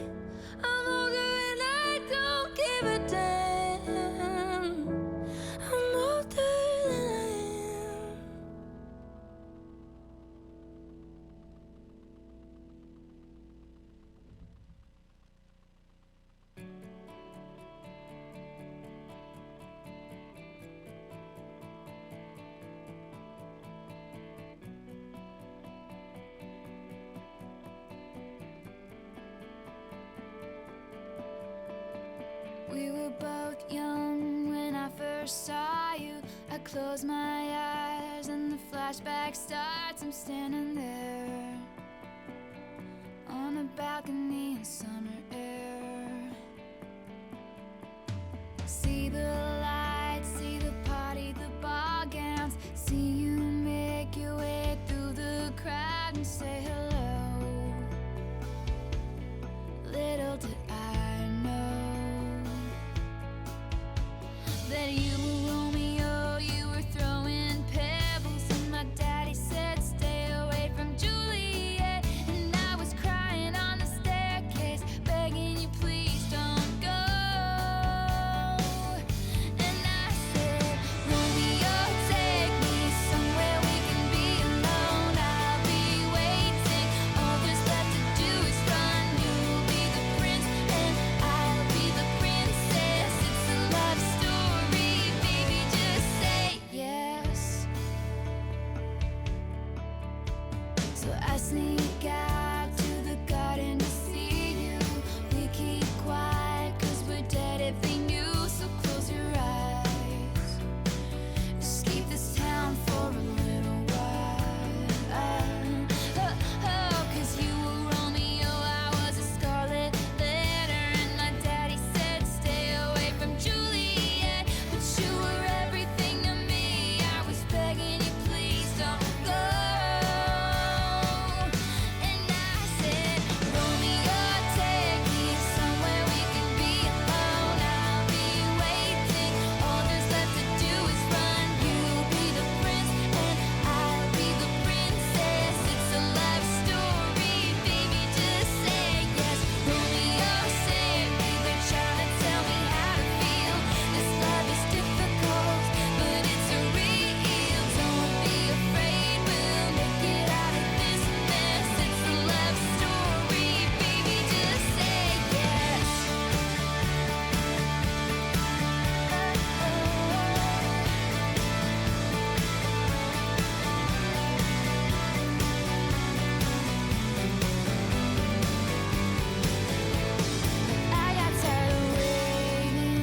I'm older and I don't give a damn. I'm older than I am. We were both young when I first saw you. I close my eyes and the flashback starts. I'm standing there on a balcony in summer air. See the lights, see the party, the ball gowns. See you make your way through the crowd and say hello. Little did I know So I sneak out to the garden to see you. We keep quiet 'cause we're dead if they knew. So close your eyes. Just keep this town for a little while. Oh, 'cause you were Romeo, I was a scarlet letter, and my daddy said stay away from Juliet. But you were everything to me. I was begging you, please don't go. And I said, Romeo, take me somewhere we can be alone. I'll be waiting. All there's left to do is run. You'll be the prince and I'll be the princess. It's a love story, baby, just say yes. Romeo, save me. They're trying to tell me how to feel. This love is difficult, but it's real. Don't be afraid, we'll make it out of this mess. It's a love story, baby, just say yes. I got tired of waiting,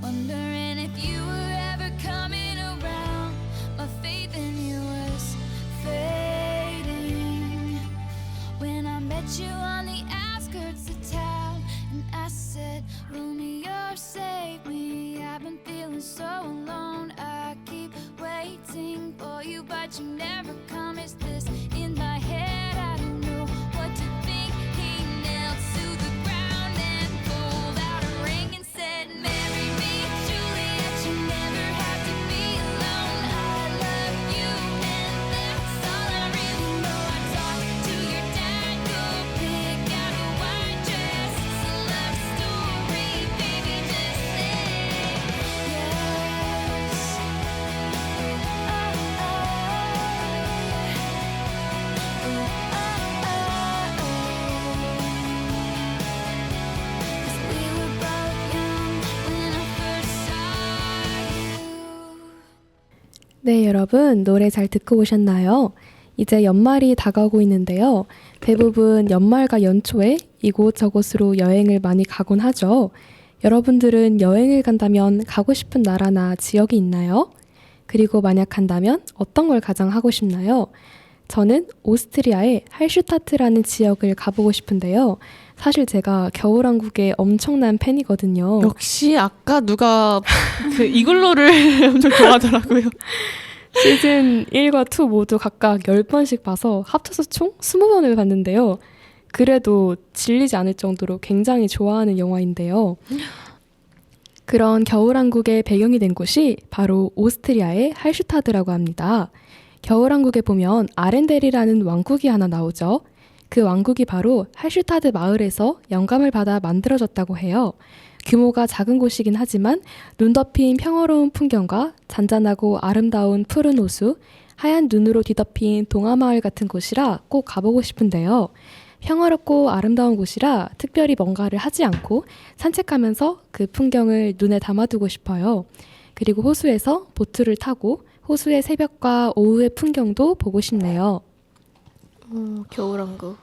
wondering if you were ever coming around. My faith in you was fading when I met you on the outskirts of town, and I said, Romeo, save me. I've been feeling so alone. I keep waiting for you, but you never come. Is this in my head? I don't know what to think. He knelt to the ground and pulled out a ring and said, marry me, Juliet. You never have to be alone. I love you, and that's all I really know. I talked to your dad, go pick out a white dress. It's a love story, baby, just say yes. We were both young when I first saw you. 네, 여러분 노래 잘 듣고 오셨나요? 이제 연말이 다가오고 있는데요. 대부분 연말과 연초에 이곳저곳으로 여행을 많이 가곤 하죠. 여러분들은 여행을 간다면 가고 싶은 나라나 지역이 있나요? 그리고 만약 간다면 어떤 걸 가장 하고 싶나요? 저는 오스트리아의 할슈타트라는 지역을 가보고 싶은데요. 사실 제가 겨울왕국의 엄청난 팬이거든요. 역시 아까 누가 그 이글루를 엄청 좋아하더라고요. 시즌 1과 2 모두 각각 10번씩 봐서 합쳐서 총 20번을 봤는데요. 그래도 질리지 않을 정도로 굉장히 좋아하는 영화인데요. 그런 겨울왕국의 배경이 된 곳이 바로 오스트리아의 할슈타드라고 합니다. 겨울왕국에 보면 아렌델이라는 왕국이 하나 나오죠. 그 왕국이 바로 할슈타드 마을에서 영감을 받아 만들어졌다고 해요. 규모가 작은 곳이긴 하지만 눈 덮인 평화로운 풍경과 잔잔하고 아름다운 푸른 호수, 하얀 눈으로 뒤덮인 동화마을 같은 곳이라 꼭 가보고 싶은데요. 평화롭고 아름다운 곳이라 특별히 뭔가를 하지 않고 산책하면서 그 풍경을 눈에 담아두고 싶어요. 그리고 호수에서 보트를 타고 호수의 새벽과 오후의 풍경도 보고 싶네요. 겨울왕국.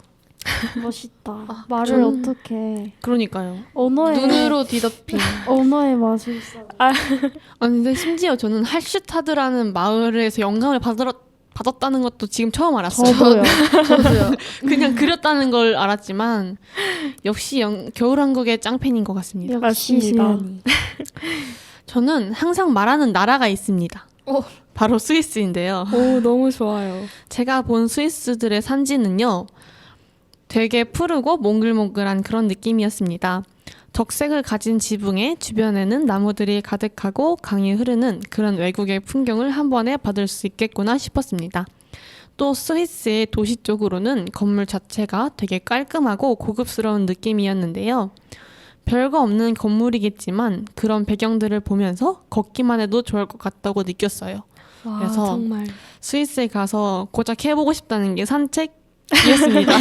멋있다. 말을 어떻게 그러니까요. 언어의 눈으로 뒤덮인. 언어의 마술사. 아니 근데 심지어 저는 할슈타드라는 마을에서 영감을 받았다는 것도 지금 처음 알았어요. 저도요. 저도요. 그냥 그렸다는 걸 알았지만 역시 겨울왕국의 짱팬인 것 같습니다. 역시 맞습니다. 수연이. 저는 항상 말하는 나라가 있습니다. 오. 바로 스위스인데요. 오, 너무 좋아요. 제가 본 스위스들의 산지는요. 되게 푸르고 몽글몽글한 그런 느낌이었습니다. 적색을 가진 지붕에 주변에는 나무들이 가득하고 강이 흐르는 그런 외국의 풍경을 한 번에 받을 수 있겠구나 싶었습니다. 또 스위스의 도시 쪽으로는 건물 자체가 되게 깔끔하고 고급스러운 느낌이었는데요. 별거 없는 건물이겠지만 그런 배경들을 보면서 걷기만 해도 좋을 것 같다고 느꼈어요. 와, 그래서 정말. 스위스에 가서 고작 해보고 싶다는 게 산책이었습니다.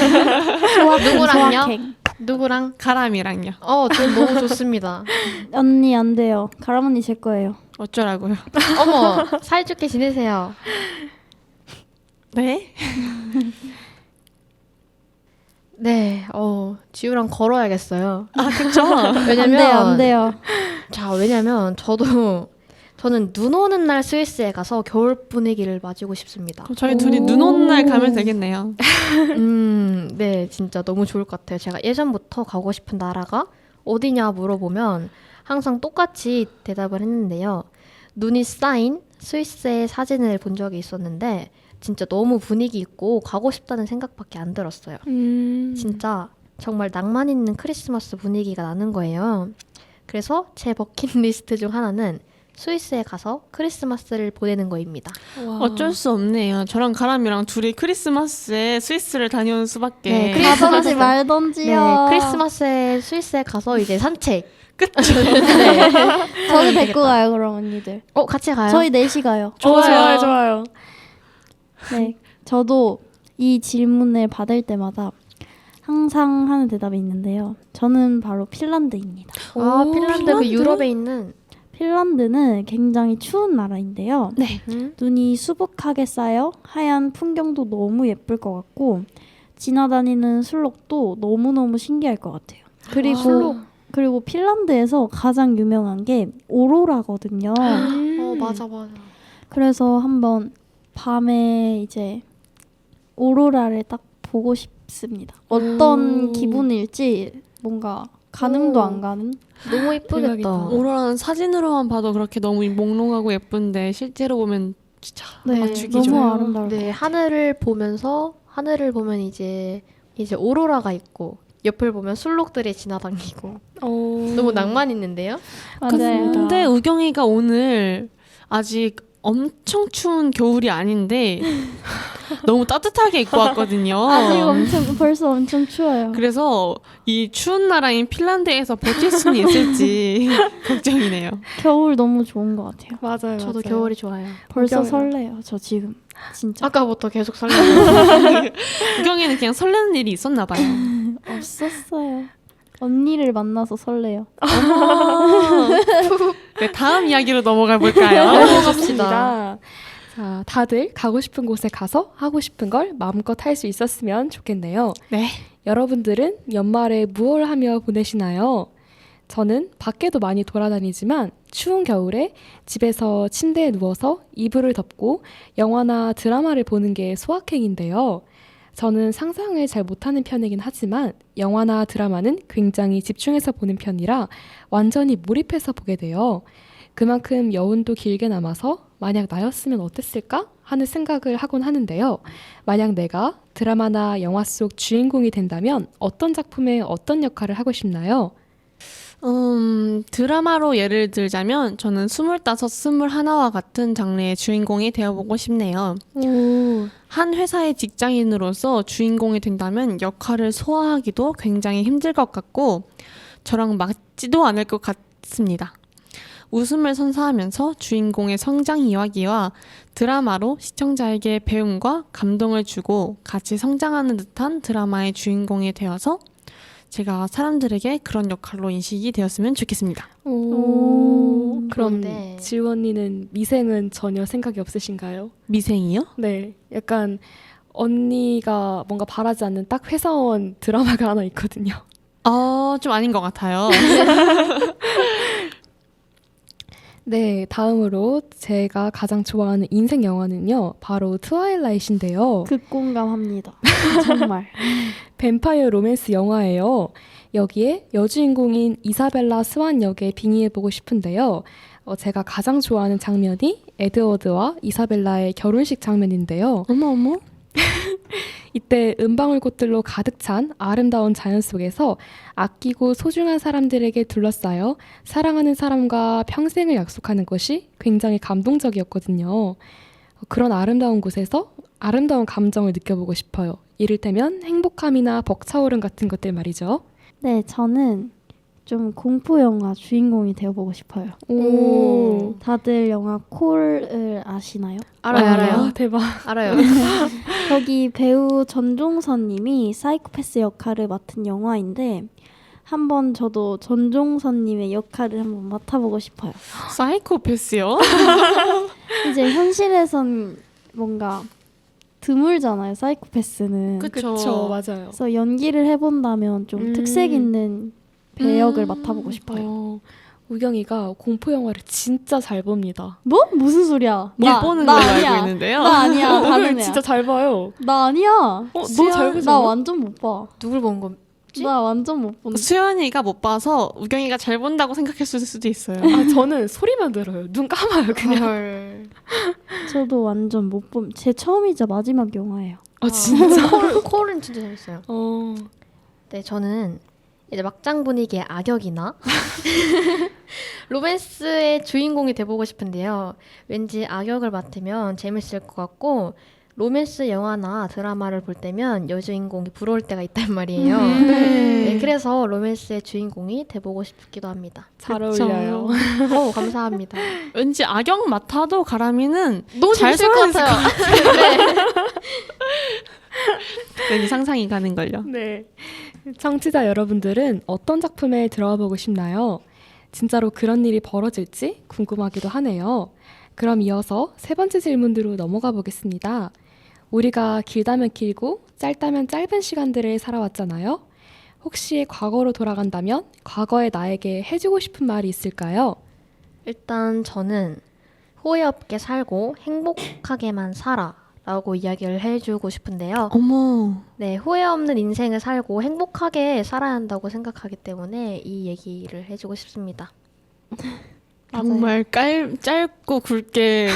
누구랑요? 누구랑? 가람이랑요. 전 너무 좋습니다. 언니 안 돼요. 가람 언니 제 거예요. 어쩌라고요. 어머, 사이좋게 지내세요. 네? 네, 지우랑 걸어야겠어요. 아, 그쵸? 왜냐면 안 돼요. 왜냐면 저는 눈 오는 날 스위스에 가서 겨울 분위기를 맞이고 싶습니다. 그럼 저희 둘이 눈 오는 날 가면 되겠네요. 네, 진짜 너무 좋을 것 같아요. 제가 예전부터 가고 싶은 나라가 어디냐 물어보면 항상 똑같이 대답을 했는데요. 눈이 쌓인 스위스의 사진을 본 적이 있었는데 진짜 너무 분위기 있고 가고 싶다는 생각밖에 안 들었어요. 진짜 정말 낭만 있는 크리스마스 분위기가 나는 거예요. 그래서 제 버킷리스트 중 하나는 스위스에 가서 크리스마스를 보내는 거입니다. 와. 어쩔 수 없네요. 저랑 가람이랑 둘이 크리스마스에 스위스를 다녀온 수밖에. 네, 가던지 네, 말던지요. 크리스마스에 스위스에 가서 이제 산책. 그쵸? 네. 저도 데리고 가요, 그럼 언니들. 같이 가요? 저희 넷이 가요. 좋아요. 좋아요. 네, 저도 이 질문을 받을 때마다 항상 하는 대답이 있는데요. 저는 바로 핀란드입니다. 핀란드 그 핀란드? 유럽에 있는. 핀란드는 굉장히 추운 나라인데요. 네. 눈이 수북하게 쌓여 하얀 풍경도 너무 예쁠 것 같고 지나다니는 술록도 너무너무 신기할 것 같아요. 그리고 핀란드에서 가장 유명한 게 오로라거든요. 맞아. 그래서 한번 밤에 이제 오로라를 딱 보고 싶습니다. 어떤 기분일지 뭔가 가늠도 안 가는? 너무 예쁘겠다. 대박이다. 오로라는 사진으로만 봐도 그렇게 너무 몽롱하고 예쁜데 실제로 보면 진짜 네, 죽이죠. 너무 아름다울 것 네, 같아요. 하늘을 보면 이제 오로라가 있고 옆을 보면 술록들이 지나다니고 너무 낭만 있는데요? 맞아요. 근데 우경이가 오늘 아직 엄청 추운 겨울이 아닌데 너무 따뜻하게 입고 왔거든요. 아직 벌써 엄청 추워요. 그래서 이 추운 나라인 핀란드에서 버틸 수는 있을지 걱정이네요. 겨울 너무 좋은 것 같아요. 맞아요. 저도 겨울이 좋아요. 벌써 우경이요. 설레요. 저 지금 진짜 아까부터 계속 설레요. 우경이는 그냥 설레는 일이 있었나 봐요. 없었어요. 언니를 만나서 설레요. 네, 다음 이야기로 넘어가 볼까요? 넘어갑시다. 자, 다들 가고 싶은 곳에 가서 하고 싶은 걸 마음껏 할 수 있었으면 좋겠네요. 네. 여러분들은 연말에 무얼 하며 보내시나요? 저는 밖에도 많이 돌아다니지만 추운 겨울에 집에서 침대에 누워서 이불을 덮고 영화나 드라마를 보는 게 소확행인데요. 저는 상상을 잘 못하는 편이긴 하지만 영화나 드라마는 굉장히 집중해서 보는 편이라 완전히 몰입해서 보게 돼요. 그만큼 여운도 길게 남아서 만약 나였으면 어땠을까 하는 생각을 하곤 하는데요. 만약 내가 드라마나 영화 속 주인공이 된다면 어떤 작품에 어떤 역할을 하고 싶나요? 드라마로 예를 들자면 저는 25, 21와 같은 장르의 주인공이 되어보고 싶네요. 한 회사의 직장인으로서 주인공이 된다면 역할을 소화하기도 굉장히 힘들 것 같고 저랑 맞지도 않을 것 같습니다. 웃음을 선사하면서 주인공의 성장 이야기와 드라마로 시청자에게 배움과 감동을 주고 같이 성장하는 듯한 드라마의 주인공이 되어서 제가 사람들에게 그런 역할로 인식이 되었으면 좋겠습니다. 그럼 그런데 지우 언니는 미생은 전혀 생각이 없으신가요? 미생이요? 네, 약간 언니가 뭔가 바라지 않는 딱 회사원 드라마가 하나 있거든요. 좀 아닌 것 같아요. 네, 다음으로 제가 가장 좋아하는 인생 영화는요, 바로 트와일라잇인데요. 극공감합니다. 정말. 뱀파이어 로맨스 영화예요. 여기에 여주인공인 이사벨라 스완 역에 빙의해보고 싶은데요. 제가 가장 좋아하는 장면이 에드워드와 이사벨라의 결혼식 장면인데요. 어머. 이때 은방울꽃들로 가득 찬 아름다운 자연 속에서 아끼고 소중한 사람들에게 둘러싸여 사랑하는 사람과 평생을 약속하는 것이 굉장히 감동적이었거든요. 그런 아름다운 곳에서 아름다운 감정을 느껴보고 싶어요. 이를테면 행복함이나 벅차오름 같은 것들 말이죠. 네, 저는 좀 공포 영화 주인공이 되어보고 싶어요. 오, 다들 영화 콜을 아시나요? 알아요. 대박. 알아요. 거기 배우 전종선님이 사이코패스 역할을 맡은 영화인데 한번 저도 전종선님의 역할을 한번 맡아보고 싶어요. 사이코패스요? 이제 현실에선 뭔가 드물잖아요. 사이코패스는. 그쵸, 맞아요. 그래서 연기를 해본다면 좀 특색 있는 배역을 맡아보고 싶어요. 우경이가 공포 영화를 진짜 잘 봅니다. 뭐? 무슨 소리야? 못 보는 걸로 알고 있는데요. 나 아니야. 다른 우경이 애야. 진짜 잘 봐요. 나 아니야. 너 잘 보지 나 않아? 완전 못 봐. 누굴 본 거? 나 완전 못 본다. 수연이가 못 봐서 우경이가 잘 본다고 생각했을 수도 있어요. 아, 저는 소리만 들어요. 눈 감아요, 그냥. 헐. 저도 완전 못 본. 제 처음이자 마지막 영화예요. 아, 진짜? 콜은 진짜 재밌어요. 네, 저는 이제 막장 분위기의 악역이나 로맨스의 주인공이 돼보고 싶은데요. 왠지 악역을 맡으면 재밌을 것 같고 로맨스 영화나 드라마를 볼 때면 여주인공이 부러울 때가 있단 말이에요. 네, 그래서 로맨스의 주인공이 돼보고 싶기도 합니다. 잘 그쵸. 어울려요. 감사합니다. 왠지 악역 맡아도 가람이는 너무 잘 재밌을 것 살아있을 같아요. 네. 왠지 상상이 가는걸요. 네. 청취자 여러분들은 어떤 작품에 들어가 보고 싶나요? 진짜로 그런 일이 벌어질지 궁금하기도 하네요. 그럼 이어서 세 번째 질문으로 넘어가 보겠습니다. 우리가 길다면 길고 짧다면 짧은 시간들을 살아왔잖아요. 혹시 과거로 돌아간다면 과거의 나에게 해주고 싶은 말이 있을까요? 일단 저는 후회 없게 살고 행복하게만 살아 라고 이야기를 해주고 싶은데요. 어머. 네, 후회 없는 인생을 살고 행복하게 살아야 한다고 생각하기 때문에 이 얘기를 해주고 싶습니다. 정말 짧고 굵게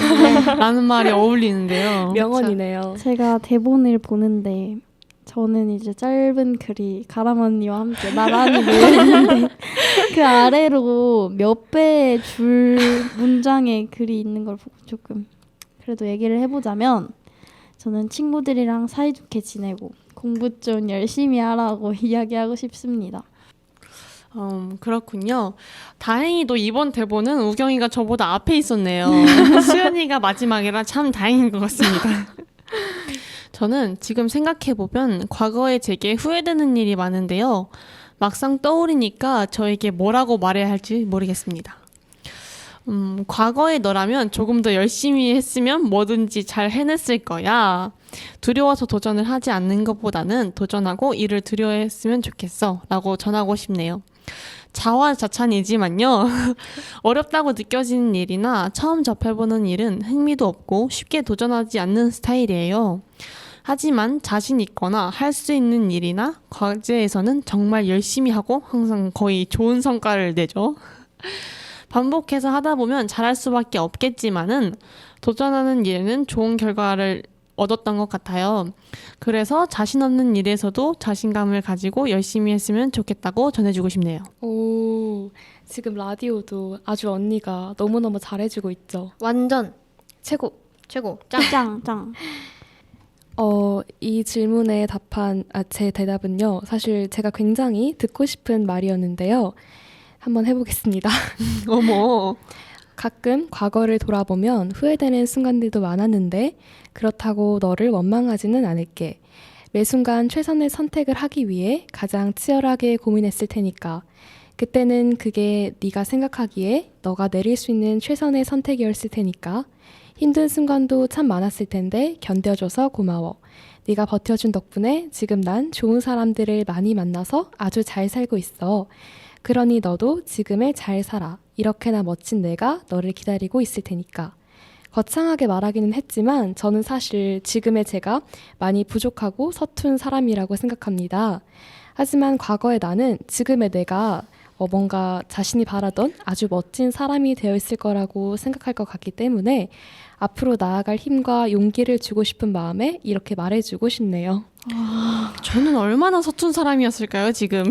라는 말이 어울리는데요. 명언이네요. 제가 대본을 보는데 저는 이제 짧은 글이 가람 언니와 함께 나란히 놓여 있는데 그 아래로 몇 배의 줄 문장의 글이 있는 걸 보고 조금 그래도 얘기를 해보자면 저는 친구들이랑 사이좋게 지내고 공부 좀 열심히 하라고 이야기하고 싶습니다. 그렇군요. 다행히도 이번 대본은 우경이가 저보다 앞에 있었네요. 수연이가 마지막이라 참 다행인 것 같습니다. 저는 지금 생각해보면 과거에 제게 후회되는 일이 많은데요. 막상 떠오르니까 저에게 뭐라고 말해야 할지 모르겠습니다. 과거의 너라면 조금 더 열심히 했으면 뭐든지 잘 해냈을 거야. 두려워서 도전을 하지 않는 것보다는 도전하고 일을 두려워했으면 좋겠어 라고 전하고 싶네요. 자화자찬이지만요. 어렵다고 느껴지는 일이나 처음 접해보는 일은 흥미도 없고 쉽게 도전하지 않는 스타일이에요. 하지만 자신 있거나 할 수 있는 일이나 과제에서는 정말 열심히 하고 항상 거의 좋은 성과를 내죠. 반복해서 하다 보면 잘할 수밖에 없겠지만은 도전하는 일에는 좋은 결과를 얻었던 것 같아요. 그래서 자신 없는 일에서도 자신감을 가지고 열심히 했으면 좋겠다고 전해주고 싶네요. 오, 지금 라디오도 아주 언니가 너무너무 잘해주고 있죠. 완전 최고. 짱. 짱. 이 질문에 제 대답은요. 사실 제가 굉장히 듣고 싶은 말이었는데요. 한번 해보겠습니다. 어머. 가끔 과거를 돌아보면 후회되는 순간들도 많았는데 그렇다고 너를 원망하지는 않을게. 매 순간 최선의 선택을 하기 위해 가장 치열하게 고민했을 테니까. 그때는 그게 네가 생각하기에 너가 내릴 수 있는 최선의 선택이었을 테니까. 힘든 순간도 참 많았을 텐데 견뎌줘서 고마워. 네가 버텨준 덕분에 지금 난 좋은 사람들을 많이 만나서 아주 잘 살고 있어. 그러니 너도 지금을 잘 살아. 이렇게나 멋진 내가 너를 기다리고 있을 테니까. 거창하게 말하기는 했지만 저는 사실 지금의 제가 많이 부족하고 서툰 사람이라고 생각합니다. 하지만 과거의 나는 지금의 내가 뭔가 자신이 바라던 아주 멋진 사람이 되어 있을 거라고 생각할 것 같기 때문에 앞으로 나아갈 힘과 용기를 주고 싶은 마음에 이렇게 말해주고 싶네요. 저는 얼마나 서툰 사람이었을까요, 지금?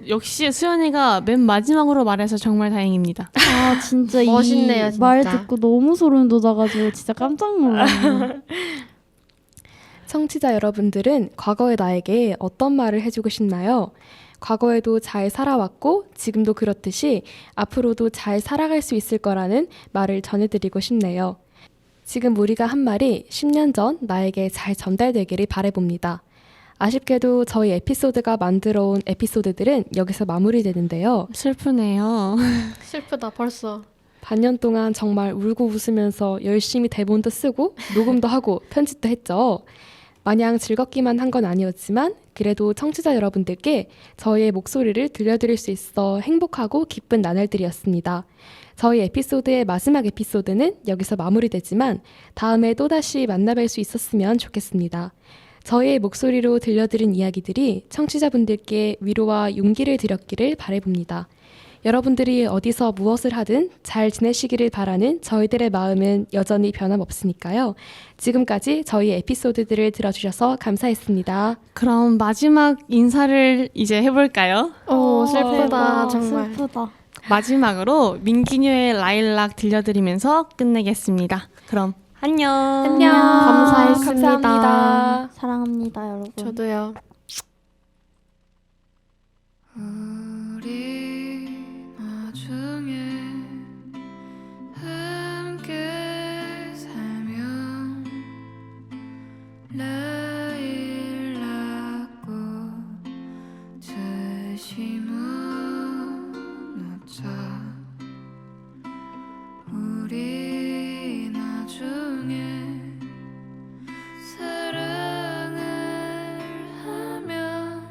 역시 수연이가 맨 마지막으로 말해서 정말 다행입니다. 아 진짜 멋있네요, 이 진짜. 말 듣고 너무 소름 돋아가지고 진짜 깜짝 놀랐네요. 청취자 여러분들은 과거의 나에게 어떤 말을 해주고 싶나요? 과거에도 잘 살아왔고 지금도 그렇듯이 앞으로도 잘 살아갈 수 있을 거라는 말을 전해드리고 싶네요. 지금 우리가 한 말이 10년 전 나에게 잘 전달되기를 바라봅니다. 아쉽게도 저희 에피소드가 만들어온 에피소드들은 여기서 마무리되는데요. 슬프네요. 슬프다 벌써. 반년 동안 정말 울고 웃으면서 열심히 대본도 쓰고 녹음도 하고 편집도 했죠. 마냥 즐겁기만 한 건 아니었지만 그래도 청취자 여러분들께 저희의 목소리를 들려드릴 수 있어 행복하고 기쁜 나날들이었습니다. 저희 에피소드의 마지막 에피소드는 여기서 마무리되지만 다음에 또다시 만나뵐 수 있었으면 좋겠습니다. 저희의 목소리로 들려드린 이야기들이 청취자분들께 위로와 용기를 드렸기를 바라봅니다. 여러분들이 어디서 무엇을 하든 잘 지내시기를 바라는 저희들의 마음은 여전히 변함없으니까요. 지금까지 저희 에피소드들을 들어주셔서 감사했습니다. 그럼 마지막 인사를 이제 해볼까요? 오, 슬프다. 대박, 정말. 슬프다. 마지막으로 민기뉴의 라일락 들려드리면서 끝내겠습니다. 그럼 안녕. 감사했습니다. 감사합니다. 사랑합니다, 여러분. 저도요. 우리 나중에 함께 살면 라일락꽃 심어놓자. 우리 나중에 사랑을 하면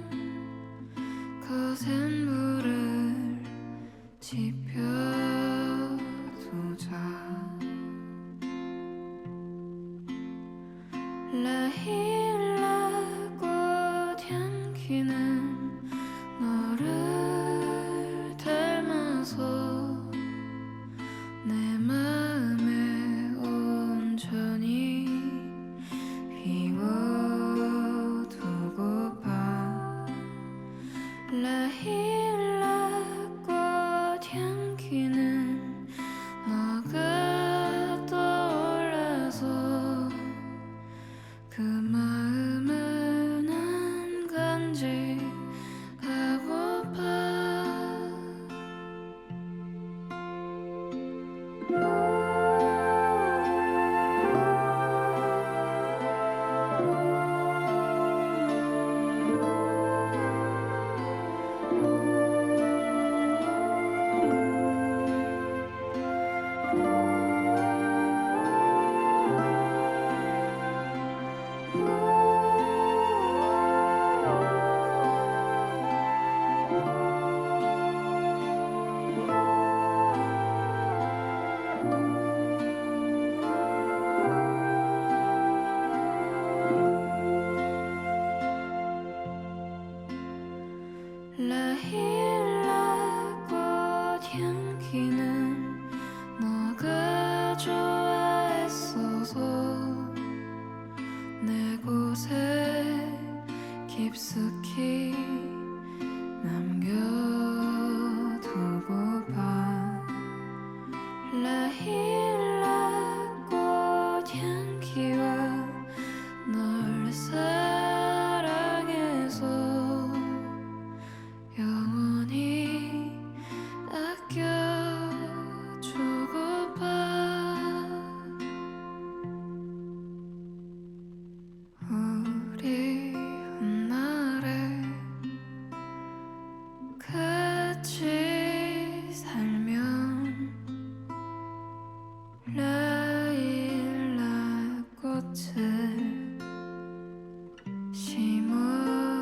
거센 물을 지펴두자. 라일락꽃 향기는 너를 닮아서 내 마음에 온전히 피워두고파. 라일락꽃 향기는 너가 떠올라서 그 마음은 안 간직하고파. 라일락꽃 향기는 너가 좋아했어서 내 곳에 깊숙이 남겨두고봐. 라일락꽃 향기와 널 사랑해서 영원히 아껴주고파. 우리 훗날에 같이 살면 라일락꽃을 심어보자.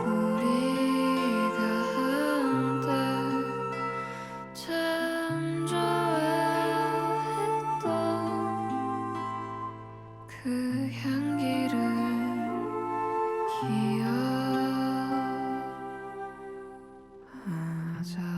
우리가 한때 참 좋아했던 그 향기를 기억하자.